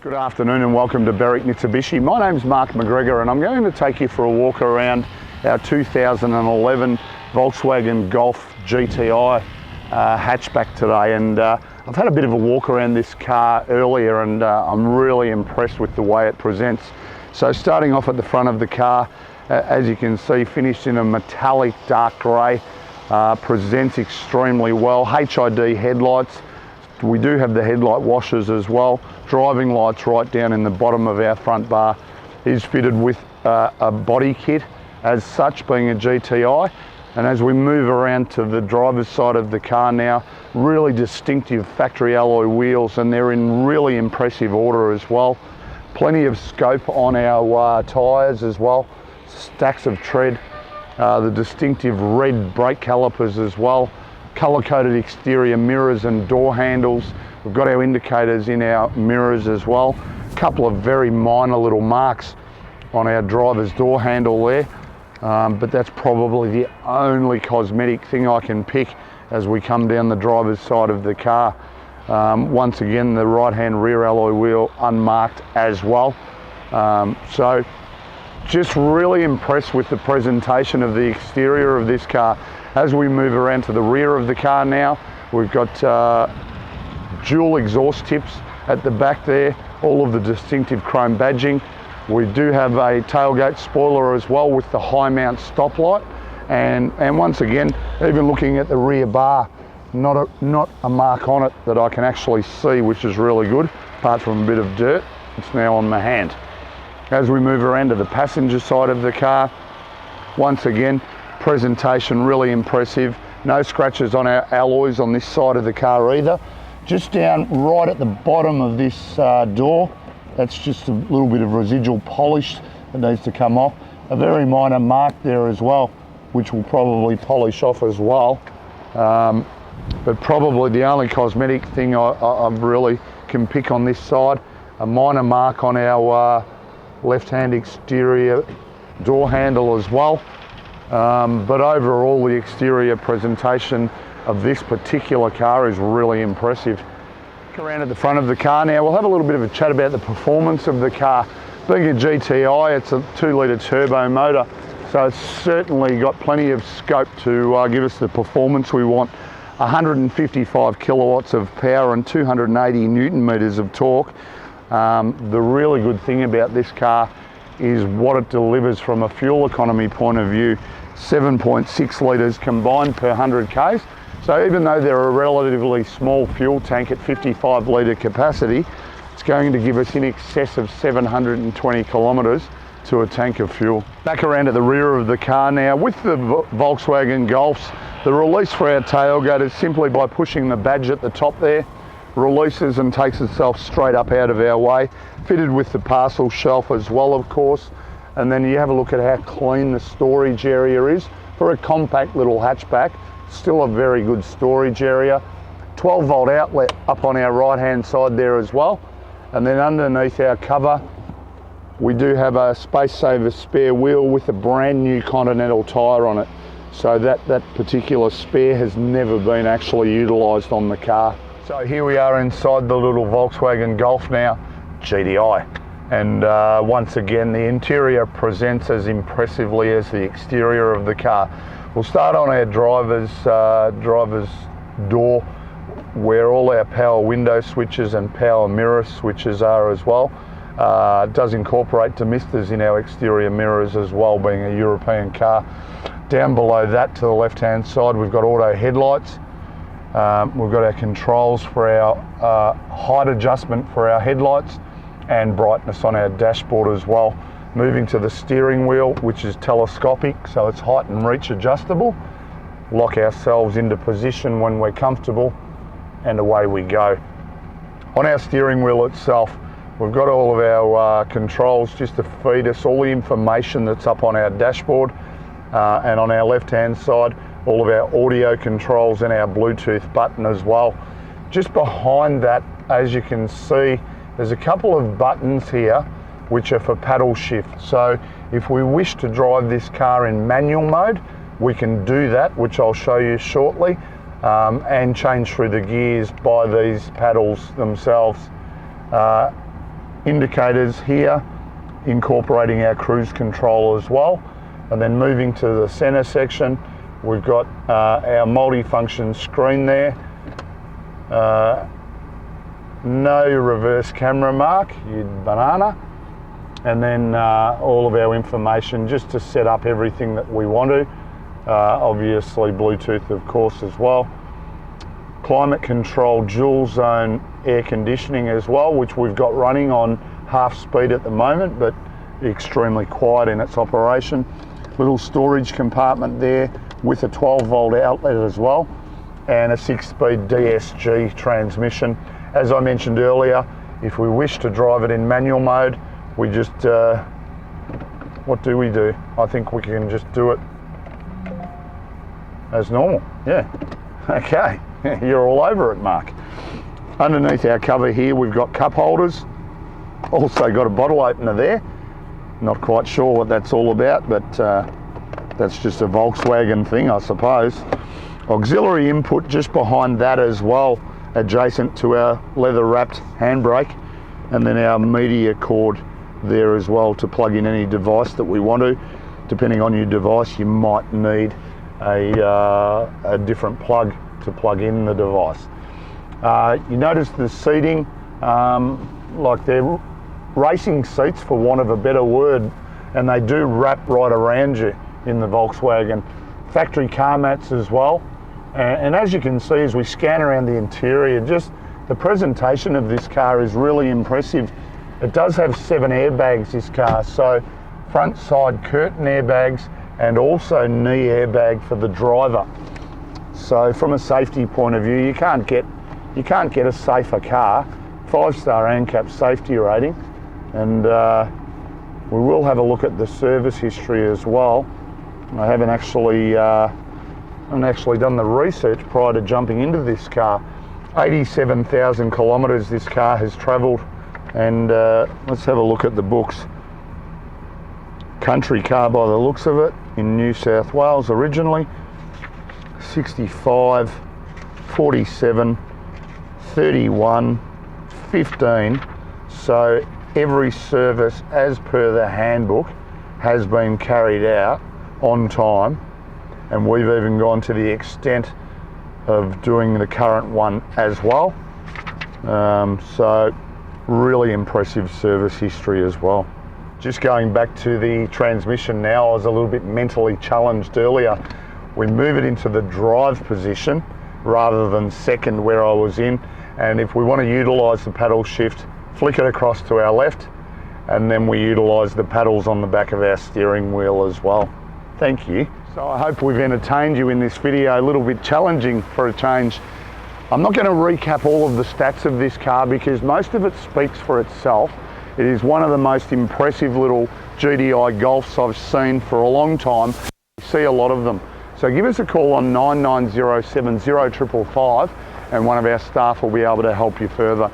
Good afternoon and welcome to Berwick Mitsubishi. My name's Mark McGregor and I'm going to take you for a walk around our 2011 Volkswagen Golf GTI hatchback today. And I've had a bit of a walk around this car earlier and I'm really impressed with the way it presents. So starting off at the front of the car, as you can see, finished in a metallic dark grey, presents extremely well. HID headlights. We do have the headlight washers as well. Driving lights right down in the bottom of our front bar is fitted with a body kit as such, being a GTI. And as we move around to the driver's side of the car now, really distinctive factory alloy wheels, and they're in really impressive order as well. Plenty of scope on our tyres as well, stacks of tread, the distinctive red brake calipers as well. Colour-coded exterior mirrors and door handles. We've got our indicators in our mirrors as well. A couple of very minor little marks on our driver's door handle there, but that's probably the only cosmetic thing I can pick as we come down the driver's side of the car. Once again, the right-hand rear alloy wheel unmarked as well. So just really impressed with the presentation of the exterior of this car. As we move around to the rear of the car now, we've got dual exhaust tips at the back there, all of the distinctive chrome badging. We do have a tailgate spoiler as well with the high mount stoplight, and once again, even looking at the rear bar, not a mark on it that I can actually see, which is really good, apart from a bit of dirt. It's now on my hand. As we move around to the passenger side of the car, once again, presentation really impressive. No scratches on our alloys on this side of the car either. Just down right at the bottom of this door, that's just a little bit of residual polish that needs to come off. A very minor mark there as well, which will probably polish off as well. But probably the only cosmetic thing I really can pick on this side, a minor mark on our left-hand exterior door handle as well. But overall, the exterior presentation of this particular car is really impressive. Around at the front of the car now, we'll have a little bit of a chat about the performance of the car. Being a GTI, it's a 2-litre turbo motor, so it's certainly got plenty of scope to give us the performance we want. 155 kilowatts of power and 280 newton meters of torque. The really good thing about this car is what it delivers from a fuel economy point of view. 7.6 litres combined per 100 k's. So even though they're a relatively small fuel tank at 55 litre capacity, it's going to give us in excess of 720 kilometres to a tank of fuel. Back around to the rear of the car now, with the Volkswagen Golfs, the release for our tailgate is simply by pushing the badge at the top there, releases and takes itself straight up out of our way, fitted with the parcel shelf as well, of course. And then you have a look at how clean the storage area is. For a compact little hatchback, still a very good storage area. 12 volt outlet up on our right hand side there as well. And then underneath our cover, we do have a space saver spare wheel with a brand new Continental tyre on it. So that particular spare has never been actually utilised on the car. So here we are inside the little Volkswagen Golf now, GTI. And once again, the interior presents as impressively as the exterior of the car. We'll start on our driver's door, where all our power window switches and power mirror switches are as well. It does incorporate demisters in our exterior mirrors as well, being a European car. Down below that to the left-hand side, we've got auto headlights. We've got our controls for our height adjustment for our headlights and brightness on our dashboard as well. Moving to the steering wheel, which is telescopic, so it's height and reach adjustable. Lock ourselves into position when we're comfortable, and away we go. On our steering wheel itself, we've got all of our controls just to feed us all the information that's up on our dashboard. And on our left-hand side, all of our audio controls and our Bluetooth button as well. Just behind that, as you can see, there's a couple of buttons here which are for paddle shift. So if we wish to drive this car in manual mode, we can do that, which I'll show you shortly, and change through the gears by these paddles themselves. indicators here, incorporating our cruise control as well. And then moving to the center section, we've got our multi-function screen there. No reverse camera, Mark, you banana. And then all of our information just to set up everything that we want to. Obviously Bluetooth of course as well. Climate control dual zone air conditioning as well, which we've got running on half speed at the moment, but extremely quiet in its operation. Little storage compartment there with a 12-volt outlet as well, and a 6-speed DSG transmission. As I mentioned earlier, if we wish to drive it in manual mode, we just, what do we do? I think we can just do it as normal, yeah. Okay, you're all over it, Mark. Underneath our cover here, we've got cup holders. Also got a bottle opener there. Not quite sure what that's all about, but that's just a Volkswagen thing, I suppose. Auxiliary input just behind that as well, adjacent to our leather-wrapped handbrake, and then our media cord there as well to plug in any device that we want to. Depending on your device, you might need a different plug to plug in the device. You notice the seating, like they're racing seats for want of a better word, and they do wrap right around you in the Volkswagen. Factory car mats as well, and as you can see as we scan around the interior, just the presentation of this car is really impressive. It does have 7 airbags, this car, so front side curtain airbags and also knee airbag for the driver. So from a safety point of view, you can't get a safer car. 5-star ANCAP safety rating. And we will have a look at the service history as well. I haven't actually done the research prior to jumping into this car. 87,000 kilometres this car has travelled, and let's have a look at the books. Country car by the looks of it, in New South Wales originally. 65, 47, 31, 15. So every service as per the handbook has been carried out on time, and we've even gone to the extent of doing the current one as well. So really impressive service history as well. Just going back to the transmission now, I was a little bit mentally challenged earlier. We move it into the drive position rather than second where I was in, and if we want to utilise the paddle shift, flick it across to our left, and then we utilise the paddles on the back of our steering wheel as well. Thank you. So I hope we've entertained you in this video, a little bit challenging for a change. I'm not going to recap all of the stats of this car because most of it speaks for itself. It is one of the most impressive little GTI Golfs I've seen for a long time. You see a lot of them. So give us a call on 99070 555 and one of our staff will be able to help you further.